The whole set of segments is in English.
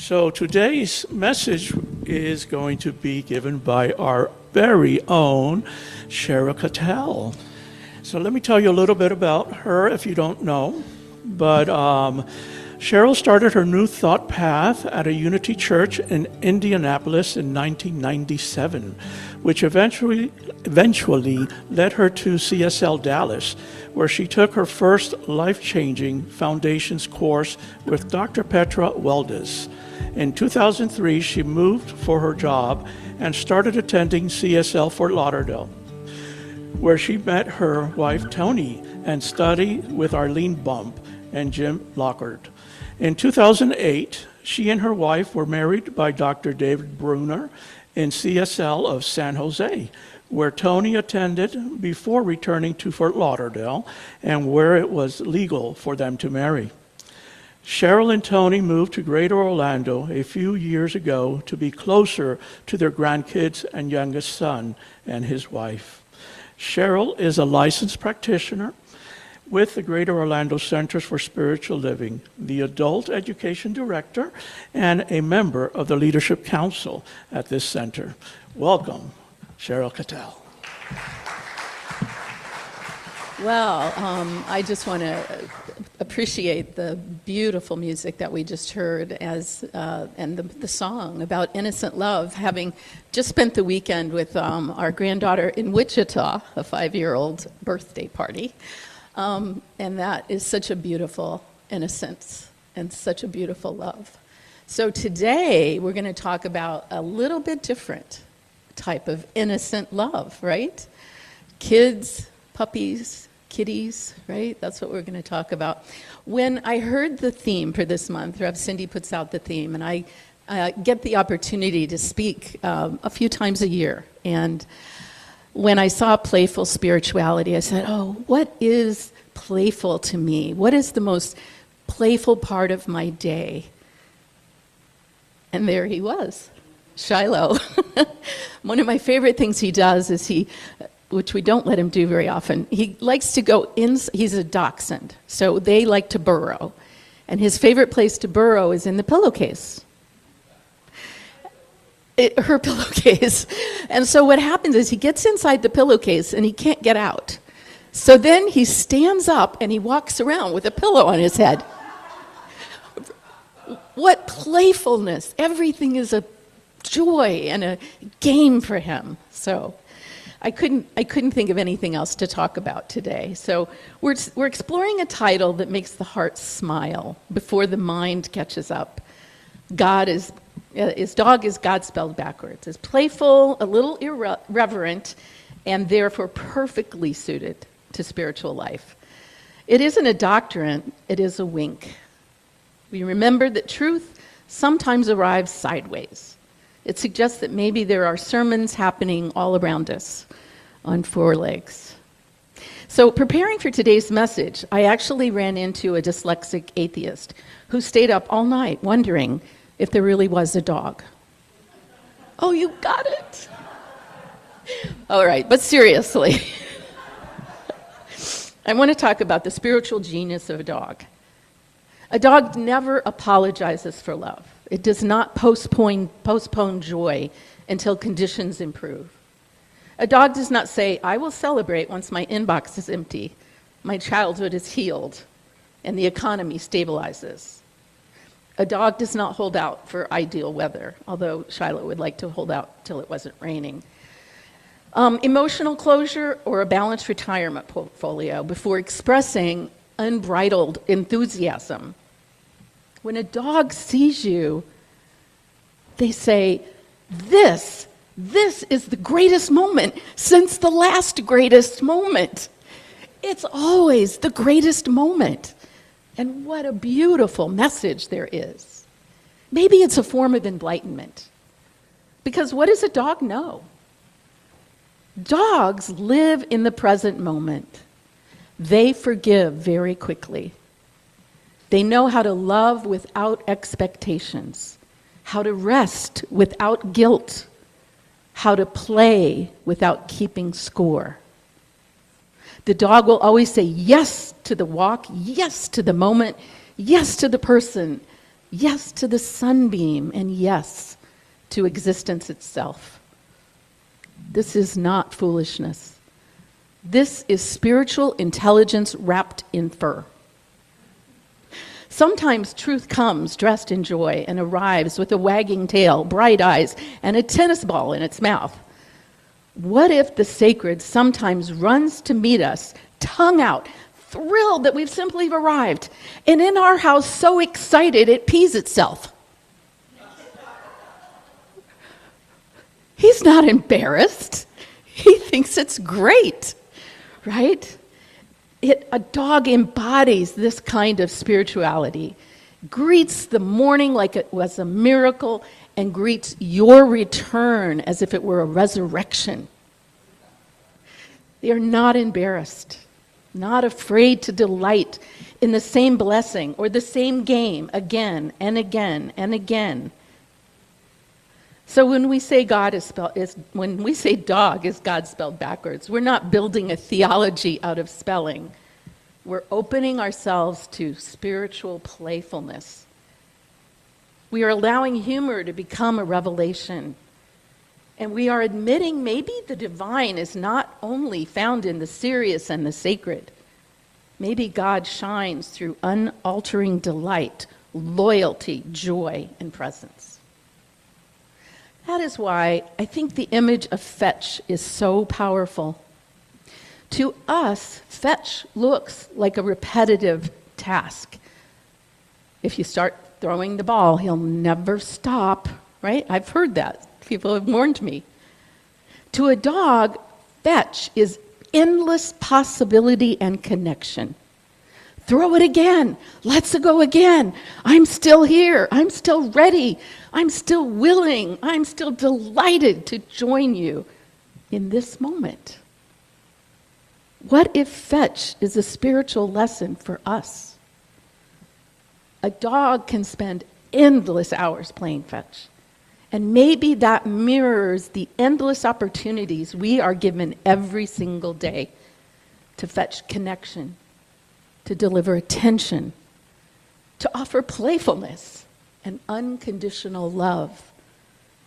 So today's message is going to be given by our very own Cheryl Cattell. So let me tell you a little bit about her if you don't know. But Cheryl started her New Thought path at a Unity Church in Indianapolis in 1997, which eventually led her to CSL Dallas, where she took her first life-changing Foundations course with Dr. Petra Weldes. In 2003, she moved for her job and started attending CSL Fort Lauderdale, where she met her wife Tony and studied with Arlene Bump and Jim Lockhart. In 2008, she and her wife were married by Dr. David Bruner in CSL of San Jose, where Tony attended before returning to Fort Lauderdale and where it was legal for them to marry. Cheryl and Tony moved to Greater Orlando a few years ago to be closer to their grandkids and youngest son and his wife. Cheryl is a licensed practitioner with the Greater Orlando Centers for Spiritual Living, the Adult Education Director, and a member of the Leadership Council at this center. Welcome, Cheryl Cattell. Well, I just want to appreciate the beautiful music that we just heard and the song about innocent love, having just spent the weekend with our granddaughter in Wichita, a 5-year-old birthday party. And that is such a beautiful innocence and such a beautiful love. So today we're going to talk about a little bit different type of innocent love, right? Kids, puppies, kitties, right? That's what we're going to talk about. When I heard the theme for this month, Rev Cindy puts out the theme, and I get the opportunity to speak a few times a year. And when I saw Playful Spirituality, I said, oh, what is playful to me? What is the most playful part of my day? And there he was, Shiloh. One of my favorite things he does is which we don't let him do very often, he likes to go in, he's a dachshund, so they like to burrow. And his favorite place to burrow is in the pillowcase. Her pillowcase. And so what happens is he gets inside the pillowcase and he can't get out. So then he stands up and he walks around with a pillow on his head. What playfulness. Everything is a joy and a game for him. So I couldn't think of anything else to talk about today. So we're exploring a title that makes the heart smile before the mind catches up. His dog is God spelled backwards. It's playful, a little irreverent, and therefore perfectly suited to spiritual life. It isn't a doctrine, it is a wink. We remember that truth sometimes arrives sideways. It suggests that maybe there are sermons happening all around us on 4 legs. So preparing for today's message, I actually ran into a dyslexic atheist who stayed up all night wondering if there really was a dog. Oh, you got it. All right, but seriously, I want to talk about the spiritual genius of a dog. A dog never apologizes for love. It does not postpone joy until conditions improve. A dog does not say, I will celebrate once my inbox is empty, my childhood is healed, and the economy stabilizes. A dog does not hold out for ideal weather, although Shiloh would like to hold out till it wasn't raining. Emotional closure or a balanced retirement portfolio before expressing unbridled enthusiasm. When a dog sees you, they say, this is the greatest moment since the last greatest moment. It's always the greatest moment. And what a beautiful message there is. Maybe it's a form of enlightenment. Because what does a dog know? Dogs live in the present moment. They forgive very quickly. They know how to love without expectations, how to rest without guilt, how to play without keeping score. The dog will always say yes to the walk, yes to the moment, yes to the person, yes to the sunbeam, and yes to existence itself. This is not foolishness. This is spiritual intelligence wrapped in fur. Sometimes truth comes dressed in joy and arrives with a wagging tail, bright eyes, and a tennis ball in its mouth. What if the sacred sometimes runs to meet us, tongue out, thrilled that we've simply arrived, and in our house so excited it pees itself? He's not embarrassed. He thinks it's great, right? A dog embodies this kind of spirituality, greets the morning like it was a miracle, and greets your return as if it were a resurrection. They are not embarrassed, not afraid to delight in the same blessing or the same game again and again and again. So when we say dog is God spelled backwards, we're not building a theology out of spelling. We're opening ourselves to spiritual playfulness. We are allowing humor to become a revelation. And we are admitting maybe the divine is not only found in the serious and the sacred. Maybe God shines through unaltering delight, loyalty, joy, and presence. That is why I think the image of fetch is so powerful. To us, fetch looks like a repetitive task. If you start throwing the ball, he'll never stop, right? I've heard that. People have warned me. To a dog, fetch is endless possibility and connection. Throw it again. Let's go again. I'm still here. I'm still ready. I'm still willing. I'm still delighted to join you in this moment. What if fetch is a spiritual lesson for us? A dog can spend endless hours playing fetch. And maybe that mirrors the endless opportunities we are given every single day to fetch connection, to deliver attention, to offer playfulness and unconditional love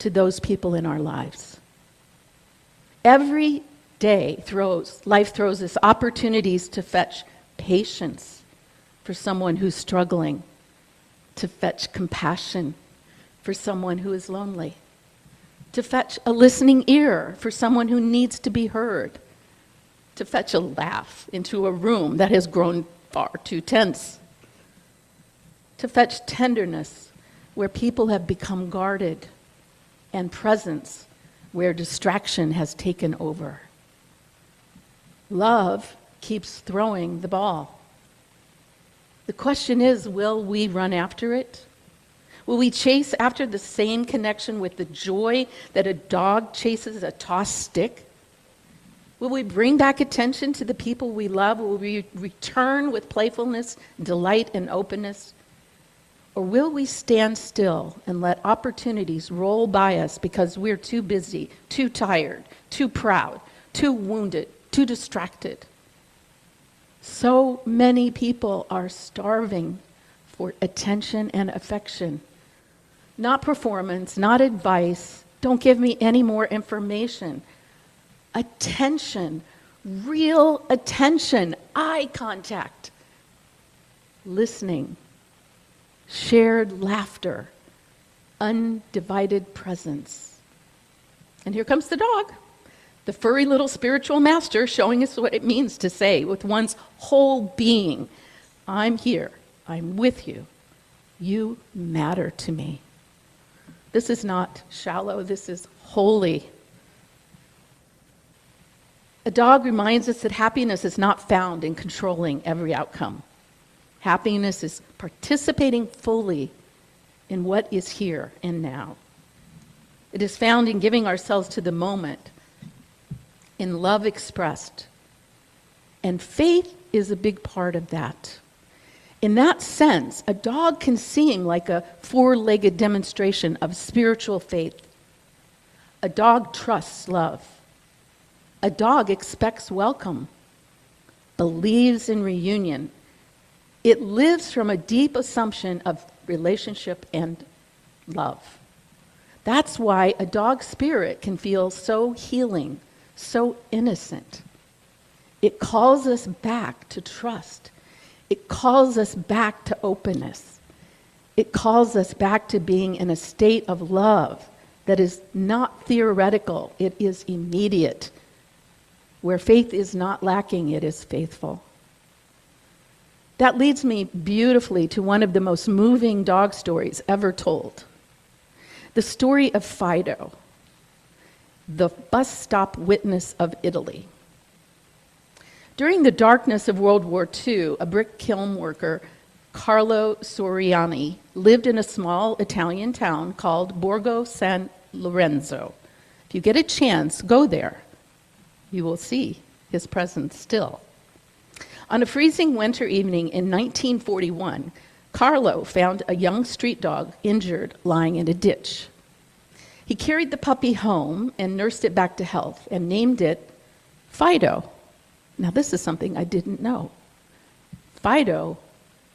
to those people in our lives. Every day life throws us opportunities to fetch patience for someone who's struggling, to fetch compassion for someone who is lonely, to fetch a listening ear for someone who needs to be heard, to fetch a laugh into a room that has grown far too tense, to fetch tenderness where people have become guarded, and presence where distraction has taken over. Love keeps throwing the ball. The question is, will we run after it? Will we chase after the same connection with the joy that a dog chases a tossed stick? Will we bring back attention to the people we love? Will we return with playfulness, delight, and openness? Or will we stand still and let opportunities roll by us because we're too busy, too tired, too proud, too wounded, too distracted? So many people are starving for attention and affection. Not performance, not advice. Don't give me any more information. Attention, real attention, eye contact, listening, shared laughter, undivided presence. And here comes the dog, the furry little spiritual master showing us what it means to say with one's whole being, I'm here, I'm with you, you matter to me. This is not shallow, this is holy. A dog reminds us that happiness is not found in controlling every outcome. Happiness is participating fully in what is here and now. It is found in giving ourselves to the moment, in love expressed. And faith is a big part of that. In that sense, a dog can seem like a four-legged demonstration of spiritual faith. A dog trusts love. A dog expects welcome, believes in reunion. It lives from a deep assumption of relationship, and love. That's why a dog spirit can feel so healing, so innocent. It calls us back to trust. It calls us back to openness. It calls us back to being in a state of love that is not theoretical, it is immediate. Where faith is not lacking, it is faithful. That leads me beautifully to one of the most moving dog stories ever told. The story of Fido, the bus stop witness of Italy. During the darkness of World War II, a brick kiln worker, Carlo Soriani, lived in a small Italian town called Borgo San Lorenzo. If you get a chance, go there. You will see his presence still. On a freezing winter evening in 1941, Carlo found a young street dog injured lying in a ditch. He carried the puppy home and nursed it back to health and named it Fido. Now, this is something I didn't know. Fido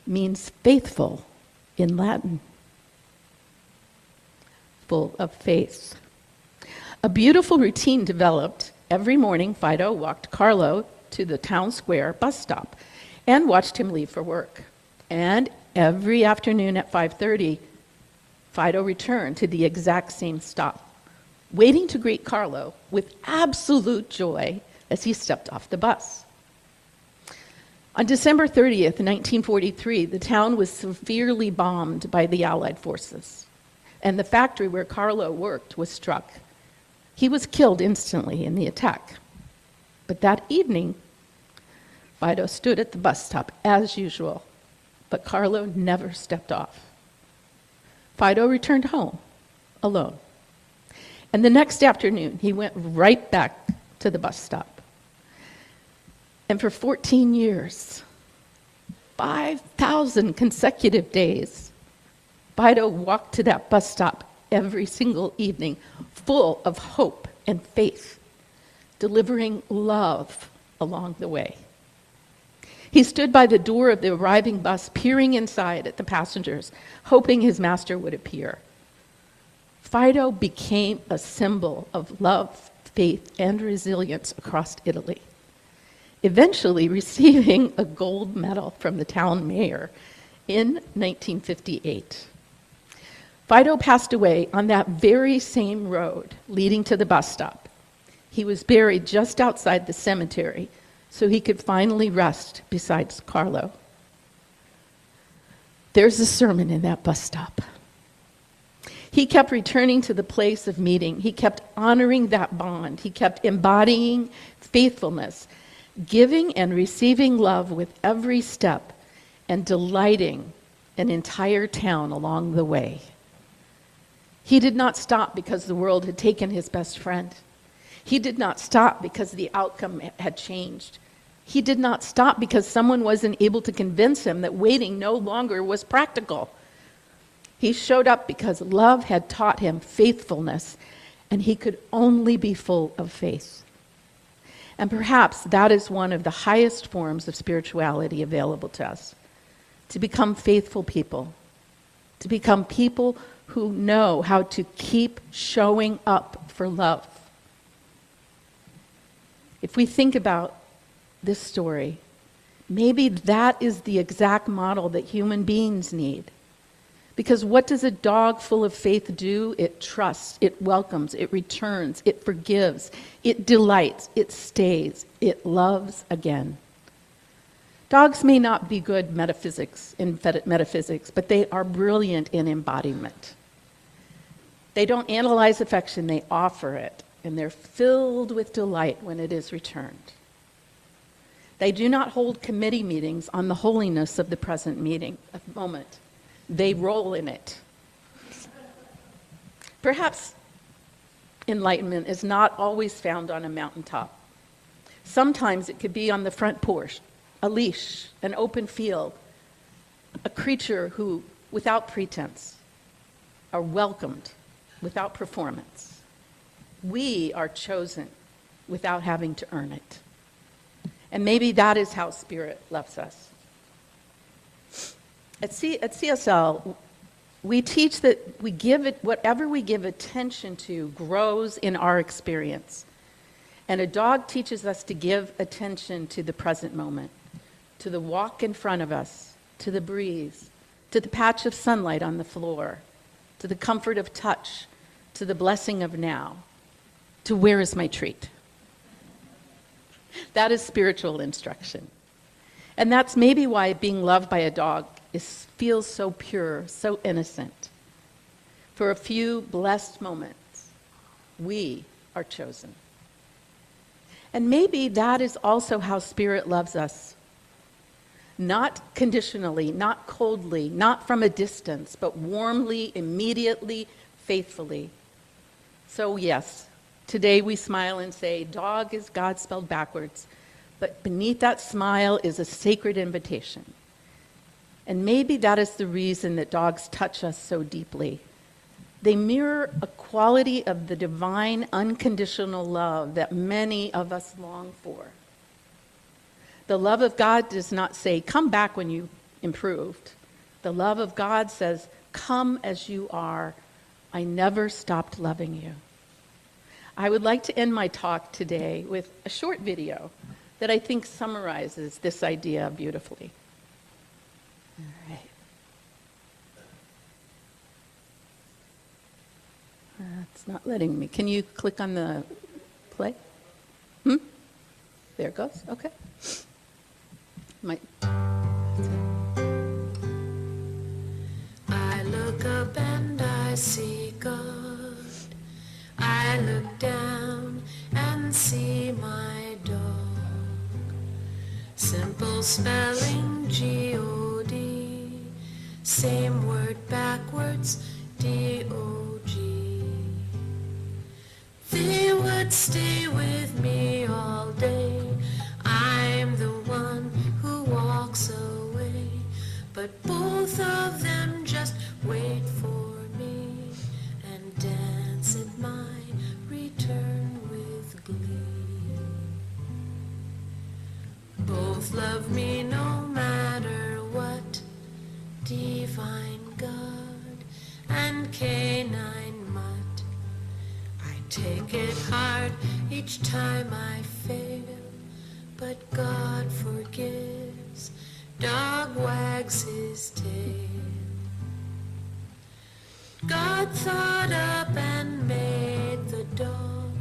means faithful in Latin, full of faith. A beautiful routine developed. Every morning, Fido walked Carlo to the town square bus stop and watched him leave for work. And every afternoon at 5:30, Fido returned to the exact same stop, waiting to greet Carlo with absolute joy as he stepped off the bus. On December 30th, 1943, the town was severely bombed by the Allied forces, and the factory where Carlo worked was struck. He was killed instantly in the attack. But that evening, Fido stood at the bus stop as usual, but Carlo never stepped off. Fido returned home alone. And the next afternoon, he went right back to the bus stop. And for 14 years, 5,000 consecutive days, Fido walked to that bus stop every single evening, full of hope and faith, delivering love along the way. He stood by the door of the arriving bus, peering inside at the passengers, hoping his master would appear. Fido became a symbol of love, faith, and resilience across Italy, eventually receiving a gold medal from the town mayor in 1958. Fido passed away on that very same road leading to the bus stop. He was buried just outside the cemetery so he could finally rest beside Carlo. There's a sermon in that bus stop. He kept returning to the place of meeting. He kept honoring that bond. He kept embodying faithfulness, giving and receiving love with every step, and delighting an entire town along the way. He did not stop because the world had taken his best friend. He did not stop because the outcome had changed. He did not stop because someone wasn't able to convince him that waiting no longer was practical. He showed up because love had taught him faithfulness, and he could only be full of faith. And perhaps that is one of the highest forms of spirituality available to us, to become faithful people, to become people who know how to keep showing up for love. If we think about this story, maybe that is the exact model that human beings need. Because what does a dog full of faith do? It trusts, it welcomes, it returns, it forgives, it delights, it stays, it loves again. Dogs may not be good in metaphysics, but they are brilliant in embodiment. They don't analyze affection, they offer it, and they're filled with delight when it is returned. They do not hold committee meetings on the holiness of the present moment. They roll in it. Perhaps enlightenment is not always found on a mountaintop. Sometimes it could be on the front porch, a leash, an open field, a creature who, without pretense, are welcomed without performance. We are chosen without having to earn it. And maybe that is how Spirit loves us. At CSL, We teach that we give it, whatever we give attention to grows in our experience. And a dog teaches us to give attention to the present moment, to the walk in front of us, to the breeze, to the patch of sunlight on the floor, to the comfort of touch, to the blessing of now, to where is my treat. That is spiritual instruction. And that's maybe why being loved by a dog feels so pure, so innocent. For a few blessed moments, we are chosen. And maybe that is also how Spirit loves us. Not conditionally, not coldly, not from a distance, but warmly, immediately, faithfully. So yes, today we smile and say, dog is God spelled backwards, but beneath that smile is a sacred invitation. And maybe that is the reason that dogs touch us so deeply. They mirror a quality of the divine, unconditional love that many of us long for. The love of God does not say, come back when you improved. The love of God says, come as you are. I never stopped loving you. I would like to end my talk today with a short video that I think summarizes this idea beautifully. All right. It's not letting me. Can you click on the play? There it goes. Okay. I look up and I see God. I look down and see my dog. Simple spelling G-O-D. Same word backwards D-O-G. They would stay with me all day. I'm the one who walks away, but both of them just wait for me and dance at my return with glee. Both love me no matter what, divine God and canine mutt. I take it hard each time I fail, but God forgives, dog wags his tail. God thought up and made the dog.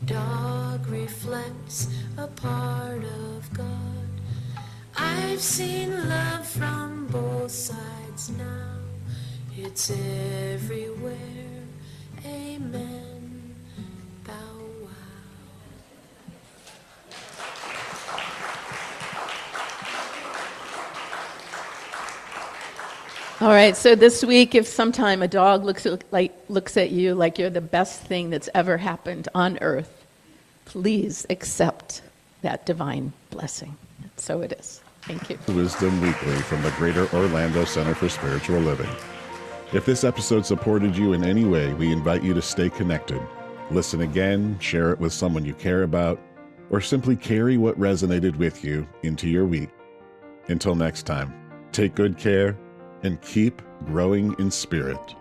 Dog reflects a part of God. I've seen love from both sides now. It's everywhere. Amen. Bow wow. All right, so this week, if sometime a dog looks at you like you're the best thing that's ever happened on earth, please accept that divine blessing. So it is. Thank you. Wisdom Weekly from the Greater Orlando Center for Spiritual Living. If this episode supported you in any way, we invite you to stay connected. Listen again, share it with someone you care about, or simply carry what resonated with you into your week. Until next time, take good care and keep growing in spirit.